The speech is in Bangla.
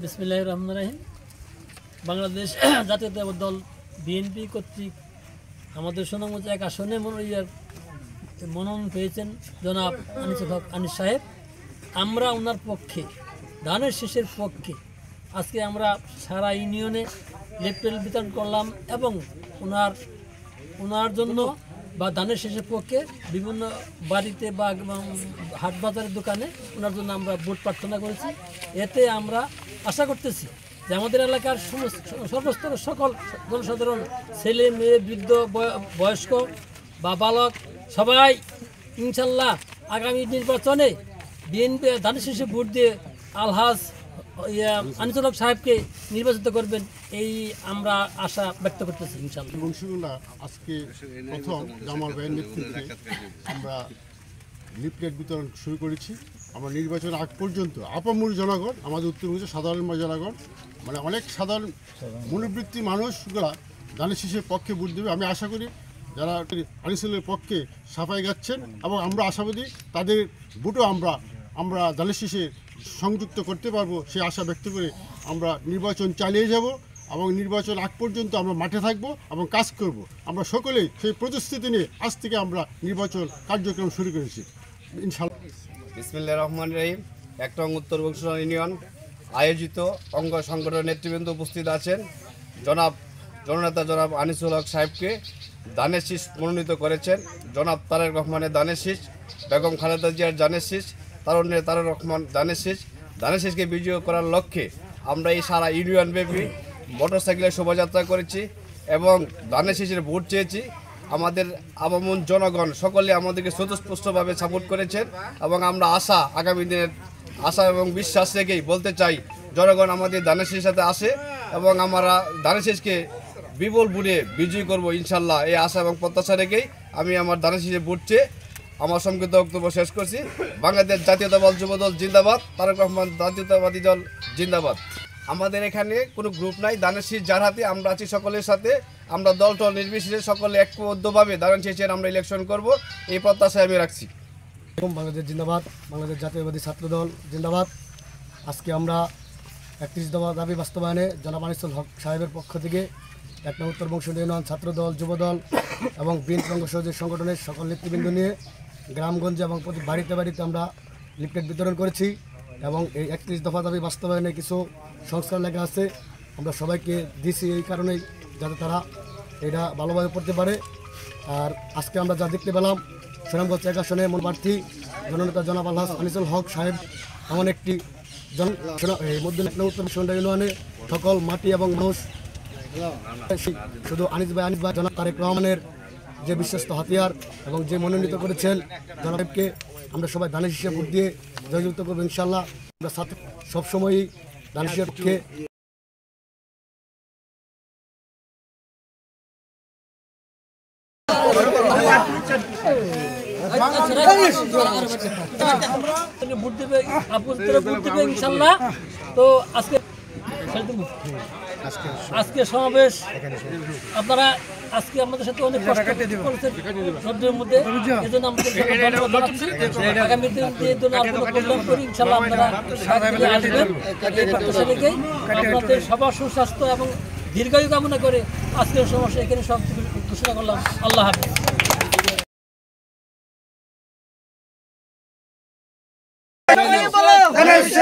বিসমিল্লাহির রহমানির রহিম। বাংলাদেশ জাতীয়তাবাদী দল বিএনপি কর্তৃক আমাদের সুনামগঞ্জ এক আসনে মনোনয়ন পেয়েছেন জনাব আনিসুল হক আনিস সাহেব। আমরা ওনার পক্ষে, ধানের শীষের পক্ষে আজকে আমরা সারা ইউনিয়নে লিফলেট বিতরণ করলাম এবং ওনার জন্য বা ধানের শীষের পক্ষে বিভিন্ন বাড়িতে বা হাট বাজারের দোকানে ওনার জন্য আমরা ভোট প্রার্থনা করেছি। এতে আমরা আশা করতেছি যে আমাদের এলাকার সর্বস্তরের সকল জনসাধারণ, ছেলে মেয়ে, বৃদ্ধ, বয়স্ক বা বালক সবাই ইনশাল্লাহ আগামী নির্বাচনে বিএনপি ধানের শীষে ভোট দিয়ে আলহাজ আনিসুল হক সাহেবকে নির্বাচিত করবেন, এই আমরা আশা ব্যক্ত করতেছি ইনশাআল্লাহ। আজকে প্রথম জামাল ভাইয়ের নেতৃত্বে আমরা লিফলেট বিতরণ শুরু করেছি। আমরা নির্বাচন আগ পর্যন্ত আপামর জনগণ, আমাদের উত্তরবঙ্গের সাধারণ জনগণ, মানে অনেক সাধারণ মনোবৃত্তি মানুষগুলা ধানের শীষের পক্ষে ভোট দেবে। আমি আশা করি যারা আনিসুলের পক্ষে সাফাই গাচ্ছেন এবং আমরা আশাবাদী তাদের ভোটও আমরা ধানের শীষে সংযুক্ত করতে পারবো, সেই আশা ব্যক্ত করে আমরা নির্বাচন চালিয়ে যাব এবং নির্বাচন আগ পর্যন্ত আমরা মাঠে থাকব এবং কাজ করব। আমরা সকলেই সেই প্রতিশ্রুতি নিয়ে আজ থেকে আমরা নির্বাচন কার্যক্রম শুরু করেছি ইনশাআল্লাহ। বিসমিল্লাহির রহমানির রহিম। ১ নং উত্তর বংশীয় ইউনিয়ন আয়োজিত অঙ্গ সংগঠনের নেতৃবৃন্দ উপস্থিত আছেন। জননেতা জনাব আনিসুল হক সাহেবকে ধানের শীষ মনোনীত করেছেন। জনাব তারেক রহমানের ধানের শীষ, বেগম খালেদা জিয়ার ধানের শীষ, তারুণ্যের তারেক রহমান ধানের শীষকে বিজয় করার লক্ষ্যে আমরা এই সারা ইউনিয়ন ব্যাপী মোটরসাইকেলের শোভাযাত্রা করেছি এবং ধানের শীষের ভোট চেয়েছি। আমাদের আবামন জনগণ সকলে আমাদেরকে স্বতঃস্ফূর্তভাবে সাপোর্ট করেছেন এবং আমরা আগামী দিনের আশা এবং বিশ্বাস রেখেই বলতে চাই জনগণ আমাদের ধানের শীষের সাথে আসে এবং আমরা ধানের শীষকে বিপুল ভোটে বিজয়ী করব ইনশাল্লাহ। এই আশা এবং প্রত্যাশা রেখেই আমি আমার ধানের শীষে ভোট চেয়ে আমার সংক্ষিপ্ত বক্তব্য শেষ করছি। বাংলাদেশ জাতীয়তাবাদী যুবদল জিন্দাবাদ, তারেক রহমান জাতীয়তাবাদী দল জিন্দাবাদ। আমাদের এখানে কোনো গ্রুপ নাই, ধানের শীষ যার হাতে আমরা আছি সকলের সাথে। আমরা দল টল নির্বিশেষে সকলে ঐক্যবদ্ধভাবে ধানের শীষের আমরা ইলেকশন করব, এই প্রত্যাশা আমি রাখছি। বাংলাদেশ জিন্দাবাদ, বাংলাদেশ জাতীয়তাবাদী ছাত্রদল জিন্দাবাদ। আজকে আমরা ৩১ দফা দাবি বাস্তবায়নে জনাব আনিসুল হক সাহেবের পক্ষ থেকে ১ নং উত্তর বংশীয় ইউনিয়ন ছাত্রদল, যুবদল এবং বিএনপি অঙ্গ সহযোগী সংগঠনের সকল নেতৃবৃন্দ নিয়ে গ্রামগঞ্জে এবং প্রতি বাড়িতে বাড়িতে আমরা লিফলেট বিতরণ করেছি এবং এই ৩১ দফা দাবি বাস্তবায়নে কিছু সংস্কার লেখা আছে, আমরা সবাইকে দিয়েছি এই কারণেই যাতে তারা এটা ভালোভাবে পড়তে পারে। আর আজকে আমরা যা দেখতে পেলাম, সুনামগঞ্জ ১ আসনে মূল প্রার্থী জননেতা জনাব আলহাজ আনিসুল হক সাহেব এমন একটি উত্তর ইউনিয়নে সকল মাটি এবং মানুষ শুধু আনিস ভাই জনাব তারেক রহমানের যে বিশ্বস্ত হাতিয়ার এবং যে মনোনীত করেছেন জনাবকে আমরা সবাই ধানের শীষে ভোট দিয়ে জয়যুক্ত করবো ইনশাল্লাহ। আমরা সবসময়ই ধানের শীষের পক্ষে। ভোট দেবে ইনশাল্লাহ। তো আজকে সমাবেশ আপনারা আজকে আমাদের সাথে অনেক কষ্ট করেছেন সহ্যের মধ্যে, এই জন্য আমাদের আগামী দিন আর কোনো প্রোগ্রাম করি ইনশাল্লাহ আপনারা আসবেন। আপনাদের সবার সুস্বাস্থ্য এবং দীর্ঘায়ু কামনা করে আজকের সমস্যা এখানে সব ঘোষণা করলাম। আল্লাহ হাফেজ। Ganesh!